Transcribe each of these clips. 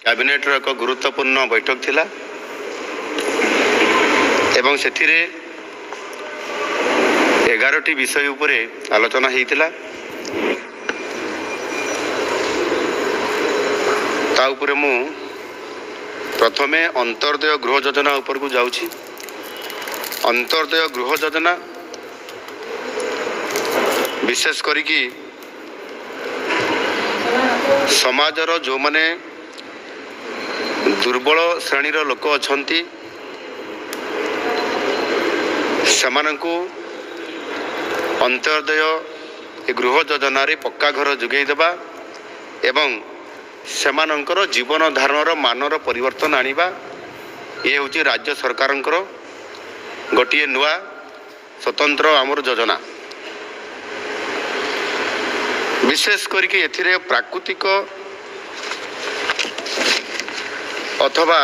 कैबिनेटर एक गुरुत्वपूर्ण बैठक थिला एवं सेथिरे 11टी विषय उपरे आलोचना हेतिला। ता उपरे मु प्रथमे अंतर्दय गृह योजना उपर को जाउछि। अंतर्दय गृह योजना विशेष करिकी समाजर जो माने दुर्बल श्रेणी लोक अछंती सेमानंकु अंतर्दय गृह योजना रे पक्का घर जोगै देबा एवं सेमानंकर जीवन धारणर मानर परिवर्तन आनिबा ये होची राज्य सरकारंकर गोटे नुआ स्वतंत्र आमर योजना। विशेष करके एथिरे प्राकृतिक अथवा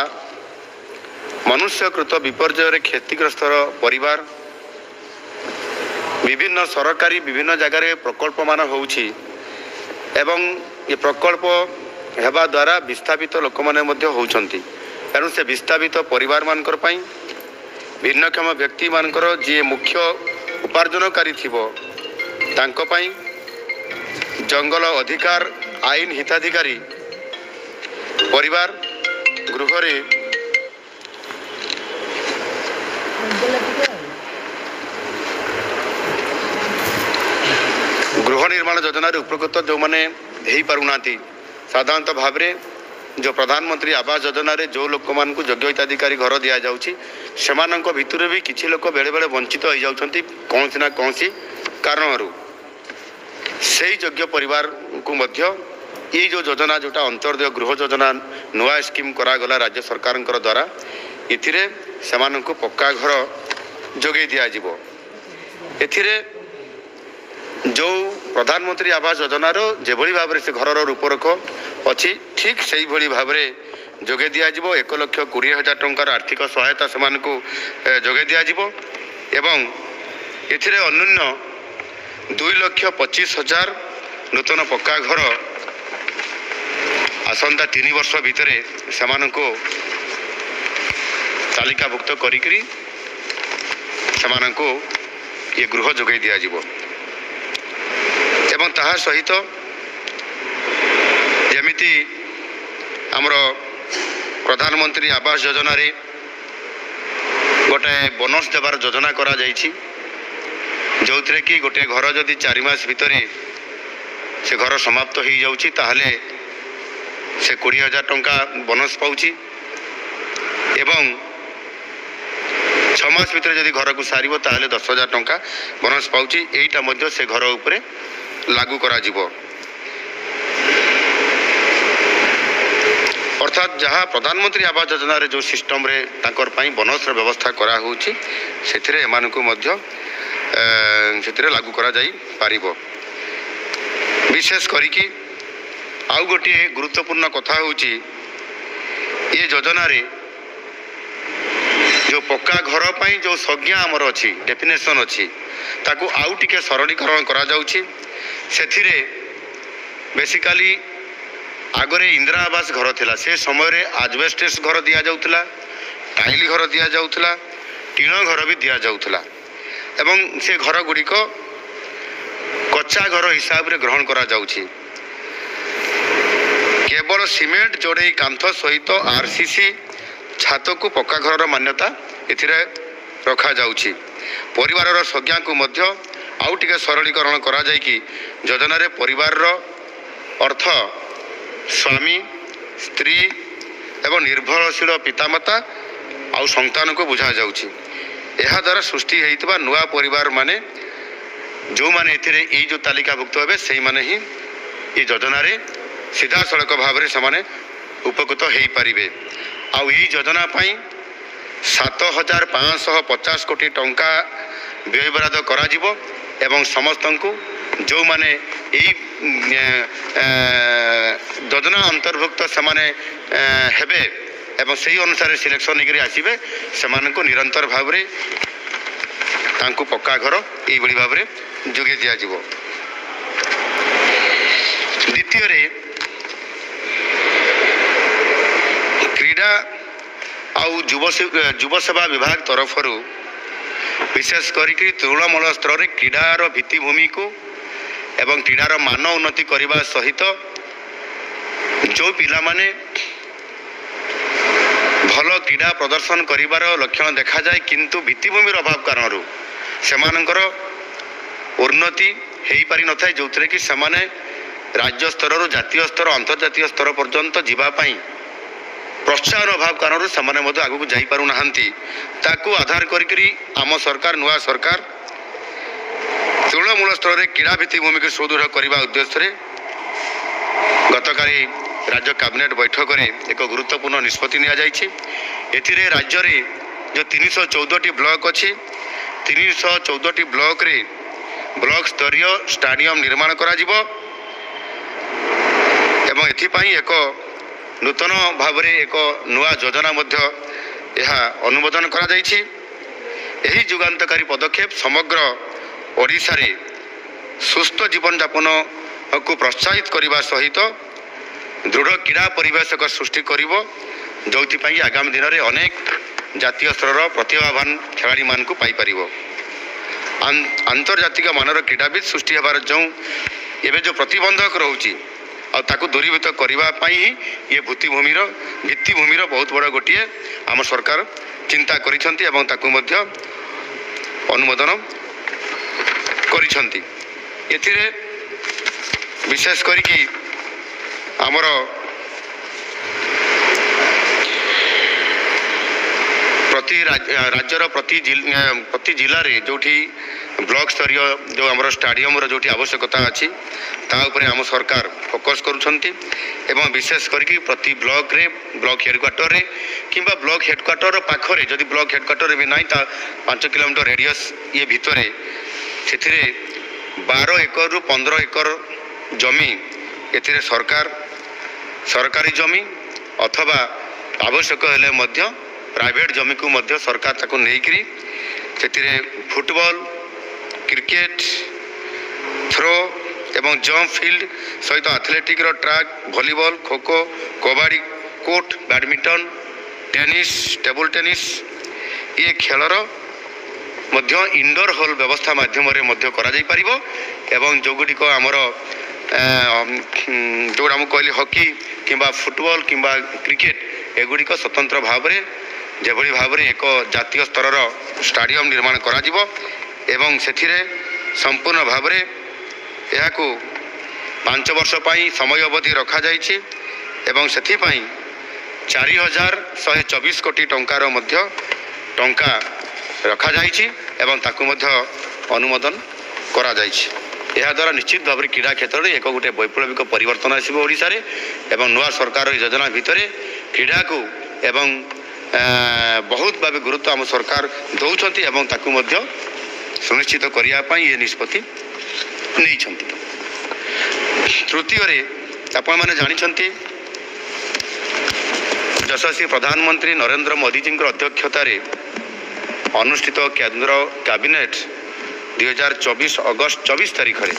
मनुष्यकृत विपर्यय क्षतिग्रस्त परिवार विभिन्न सरकारी विभिन्न जगार प्रकल्प मान होउछि एवं ये प्रकल्प हेबा द्वारा विस्थापित लोक माने मध्य होउछंती। एणु से विस्थापित परिवार मानकर पई भिन्नक्षम व्यक्ति मानकर जे मुख्य उपार्जनकारी थिबो तांको पई जंगल अधिकार आईन हिताधिकारी परिवार गृह रे गृह निर्माण योजना उपकृत जो मैंने हो पारना साधारणतः भाव में जो प्रधानमंत्री आवास योजना रे जो लोक मान को योग्य हिताधिकारी घर दि जाऊँगी भितर भी किसी लोक बेले बेले वंचित हो जाती कौन ना कौन कारण से योग्य परिवार को मध्य ये जो योजना जोटा अंतर्दय गृह योजना नुआ स्कीम करागला राज्य सरकार द्वारा इथिरे सेमानंकु पक्का घर जोगे दियाजिबो। एथिरे जो प्रधानमंत्री आवास योजना जेभली भाव में से घर रूपरेख अच्छी ठीक से भली भाव में जोगे दियाजिबो। 1,20,000 टंकार आर्थिक सहायता सेमानंकु जोगे दियाजिबो एवं एथिरे अन्य 2,25,000 नूतन पक्का घर आसंता 3 वर्ष भितर सेमानंकु तालिकाभुक्त करिकरी सेमानंकु ये गृह जोगे दियाजिबो एवं ताहा सहित जमिति आमर प्रधानमंत्री आवास योजना रे गोटे बोनस देवार योजना करा जाइछि जो थे कि गोटे घर जदि 4 मास भितर से घर समाप्त हो जाउछि ताहले से 20,000 टंका बोनस पाउछि एवं 6 मास भितर जदि घर को सारिबो ताहले 10,000 टंका बोनस पाउछि। एइटा मध्य से घर उपरे लागू करा जिवो। अर्थात जहाँ प्रधानमंत्री आवास योजना रे जो सिस्टम रे ताकर पाई बोनस रे व्यवस्था करा होउछि सेथिरे एमानकु मध्य सेथिरे लागू करा जाई पारिबो। विशेष करिकि आउ गोटे गुरुत्वपूर्ण कथा होउछि ये योजना रे जो पक्का घर पाई जो संज्ञा आमर अच्छी डेफिनेशन अच्छी ताकू आउ टिके सरलीकरण करा जाउछि। सेथिरे बेसिकली आगरे इंदिरा आवास घर थिला से समय रे आजबेस्टस घर दिया जाउथला टाइल घर दिया जाउथला टीण घर भी दिया जाउथला एवं से घर गुड़िक कच्चा घर हिसाब रे ग्रहण करा जाउछि। केवल सीमेंट जोड़े कांथ सहित आरसीसी छात को पक्का घर मान्यता एथिरे रखा जाउछि। परिवार संज्ञा को मध्य आउ टिके सरलीकरण करा जाय कि योजना रे परिवार रो अर्थ स्वामी स्त्री एवं निर्भरशील पितामाता आउ संतान को बुझा जाउछि। एहा द्वारा सृष्टि हेइतबा नुआ परिवार माने जो माने एथिरे ए जो तालिकाभुक्त हेबे सेही माने ही ये योजना रे सीधा सड़क भाव में से उपकृत हो पारिबे। आउ ई योजना पाई 7,550 कोटी टंका व्यय बराद करा जिवो एवं समस्त को जो माने योजना अंतर्भुक्त से हेबे एवं सही अनुसार सिलेक्शन होकर आसबे से निरंतर भाव में तांकु पक्का घर यही भाव में जोगे दिज्व। द्वितीय ଯୁବ ସେବା ବିଭାଗ ତରଫରୁ ବିଶେଷ କରିକି ତୃଣମୂଳ ସ୍ତରରେ କ୍ରୀଡ଼ାର ଭିତ୍ତିଭୂମିକୁ ଏବଂ କ୍ରୀଡ଼ାର ମାନ ଉନ୍ନତି କରିବା ସହିତ ଯେଉଁ ପିଲାମାନେ ଭଲ କ୍ରୀଡ଼ା ପ୍ରଦର୍ଶନ କରିବାର ଲକ୍ଷଣ ଦେଖାଯାଏ କିନ୍ତୁ ଭିତ୍ତିଭୂମିର ଅଭାବ କାରଣରୁ ସେମାନଙ୍କର ଉନ୍ନତି ହୋଇପାରିନଥାଏ, ଯେଉଁଥିରେ କି ସେମାନେ ରାଜ୍ୟ ସ୍ତରରୁ ଜାତୀୟ ସ୍ତର ଅନ୍ତର୍ଜାତୀୟ ସ୍ତର ପର୍ଯ୍ୟନ୍ତ ଯିବା ପାଇଁ ପ୍ରୋତ୍ସାହନ ଅଭାବ କାରଣରୁ ସେମାନେ ମଧ୍ୟ ଆଗକୁ ଯାଇପାରୁନାହାନ୍ତି। ତାକୁ ଆଧାର କରିକି ଆମ ସରକାର ନୂଆ ସରକାର ତୃଣମୂଳ ସ୍ତରରେ କ୍ରୀଡ଼ା ଭିତ୍ତିଭୂମିକୁ ସୁଦୃଢ଼ କରିବା ଉଦ୍ଦେଶ୍ୟରେ ଗତକାଲି ରାଜ୍ୟ କ୍ୟାବିନେଟ୍ ବୈଠକରେ ଏକ ଗୁରୁତ୍ୱପୂର୍ଣ୍ଣ ନିଷ୍ପତ୍ତି ନିଆଯାଇଛି। ଏଥିରେ ରାଜ୍ୟରେ ଯେଉଁ 314ଟି ବ୍ଲକ ଅଛି 314ଟି ବ୍ଲକରେ ବ୍ଲକ ସ୍ତରୀୟ ଷ୍ଟାଡିୟମ ନିର୍ମାଣ କରାଯିବ ଏବଂ ଏଥିପାଇଁ ଏକ ନୂତନ ଭାବରେ ଏକ ନୂଆ ଯୋଜନା ମଧ୍ୟ ଏହା ଅନୁମୋଦନ କରାଯାଇଛି। ଏହି ଯୁଗାନ୍ତକାରୀ ପଦକ୍ଷେପ ସମଗ୍ର ଓଡ଼ିଶାରେ ସୁସ୍ଥ ଜୀବନଯାପନକୁ ପ୍ରୋତ୍ସାହିତ କରିବା ସହିତ ଦୃଢ଼ କ୍ରୀଡ଼ା ପରିବେଶକ ସୃଷ୍ଟି କରିବ, ଯେଉଁଥିପାଇଁ ଆଗାମୀ ଦିନରେ ଅନେକ ଜାତୀୟ ସ୍ତରର ପ୍ରତିଭାବାନ ଖେଳାଳିମାନଙ୍କୁ ପାଇପାରିବ। ଆନ୍ତର୍ଜାତିକ ମାନର କ୍ରୀଡ଼ାବିତ ସୃଷ୍ଟି ହେବାର ଏବେ ଯେଉଁ ପ୍ରତିବନ୍ଧକ ରହୁଛି ଆଉ ତାକୁ ଦୂରୀଭୂତ କରିବା ପାଇଁ ହିଁ ଏ ଭିତ୍ତିଭୂମିର ବହୁତ ବଡ଼ ଗୋଟିଏ ଆମ ସରକାର ଚିନ୍ତା କରିଛନ୍ତି ଏବଂ ତାକୁ ମଧ୍ୟ ଅନୁମୋଦନ କରିଛନ୍ତି। ଏଥିରେ ବିଶେଷ କରିକି ଆମର ରାଜ୍ୟର ପ୍ରତି ଜିଲ୍ଲାରେ ଯେଉଁଠି ବ୍ଲକ ସ୍ତରୀୟ ଯେଉଁ ଆମର ଷ୍ଟାଡିୟମର ଯେଉଁଠି ଆବଶ୍ୟକତା ଅଛି ତା ଉପରେ ଆମ ସରକାର ଫୋକସ୍ କରୁଛନ୍ତି ଏବଂ ବିଶେଷ କରିକି ପ୍ରତି ବ୍ଲକରେ ବ୍ଲକ ହେଡ଼କ୍ୱାର୍ଟରରେ କିମ୍ବା ବ୍ଲକ ହେଡ଼କ୍ୱାର୍ଟର ପାଖରେ ଯଦି ବ୍ଲକ ହେଡ଼କ୍ୱାର୍ଟରରେ ବି ନାହିଁ ତା 5 କିଲୋମିଟର ରେଡ଼ିୟସ୍ ଭିତରେ ସେଥିରେ 12 ଏକରରୁ 15 ଏକର ଜମି ଏଥିରେ ସରକାରୀ ଜମି ଅଥବା ଆବଶ୍ୟକ ହେଲେ ମଧ୍ୟ ପ୍ରାଇଭେଟ୍ ଜମିକୁ ମଧ୍ୟ ସରକାର ତାକୁ ନେଇକରି ସେଥିରେ ଫୁଟବଲ କ୍ରିକେଟ ଥ୍ରୋ ଏବଂ ଜମ୍ପ ଫିଲ୍ଡ ସହିତ ଆଥଲେଟିକ୍ର track volleyball khokho kabaddi court badminton tennis table tennis ଏ ଖେଳର ମଧ୍ୟ ଇନଡୋର ହଲ୍ ବ୍ୟବସ୍ଥା ମାଧ୍ୟମରେ ମଧ୍ୟ କରାଯାଇପାରିବ ଏବଂ ଯେଉଁଗୁଡ଼ିକ ଆମର ଯେଉଁଟା ମୁଁ କହିଲି ହକି କିମ୍ବା ଫୁଟବଲ କିମ୍ବା କ୍ରିକେଟ ଏଗୁଡ଼ିକ ସ୍ୱତନ୍ତ୍ର ଭାବରେ ଯେଭଳି ଭାବରେ ଏକ ଜାତୀୟ ସ୍ତରର ଷ୍ଟାଡିୟମ ନିର୍ମାଣ କରାଯିବ ଏବଂ ସେଥିରେ ସମ୍ପୂର୍ଣ୍ଣ ଭାବରେ ଏହାକୁ 5 ବର୍ଷ ପାଇଁ ସମୟ ଅବଧି ରଖାଯାଇଛି ଏବଂ ସେଥିପାଇଁ 4,124 କୋଟି ଟଙ୍କାର ମଧ୍ୟ ଟଙ୍କା ରଖାଯାଇଛି ଏବଂ ତାକୁ ମଧ୍ୟ ଅନୁମୋଦନ କରାଯାଇଛି। ଏହାଦ୍ୱାରା ନିଶ୍ଚିତ ଭାବରେ କ୍ରୀଡ଼ା କ୍ଷେତ୍ରରେ ଏକ ଗୋଟେ ବୈପ୍ଳବିକ ପରିବର୍ତ୍ତନ ଆସିବ ଓଡ଼ିଶାରେ ଏବଂ ନୂଆ ସରକାର ଏହି ଯୋଜନା ଭିତରେ କ୍ରୀଡ଼ାକୁ ଏବଂ ବହୁତ ଭାବେ ଗୁରୁତ୍ୱ ଆମ ସରକାର ଦେଉଛନ୍ତି ଏବଂ ତାକୁ ମଧ୍ୟ ସୁନିଶ୍ଚିତ କରିବା ପାଇଁ ଏ ନିଷ୍ପତ୍ତି ନେଇଛନ୍ତି। ତୃତୀୟରେ ଆପଣମାନେ ଜାଣିଛନ୍ତି ଯଶସ୍ୱୀ ପ୍ରଧାନମନ୍ତ୍ରୀ ନରେନ୍ଦ୍ର ମୋଦିଜୀଙ୍କର ଅଧ୍ୟକ୍ଷତାରେ ଅନୁଷ୍ଠିତ କେନ୍ଦ୍ର କ୍ୟାବିନେଟ୍ 2024 ଅଗଷ୍ଟ 24 ତାରିଖରେ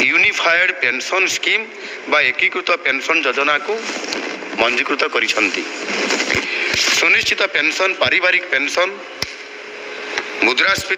ୟୁନିଫାଏଡ୍ ପେନ୍ସନ୍ ସ୍କିମ୍ ବା ଏକୀକୃତ ପେନ୍ସନ୍ ଯୋଜନାକୁ ମଞ୍ଜୁକୃତ କରିଛନ୍ତି। ସୁନିଶ୍ଚିତ ପେନ୍ସନ୍ ପାରିବାରିକ ପେନ୍ସନ୍ ମୁଦ୍ରାସ୍ଫୀତି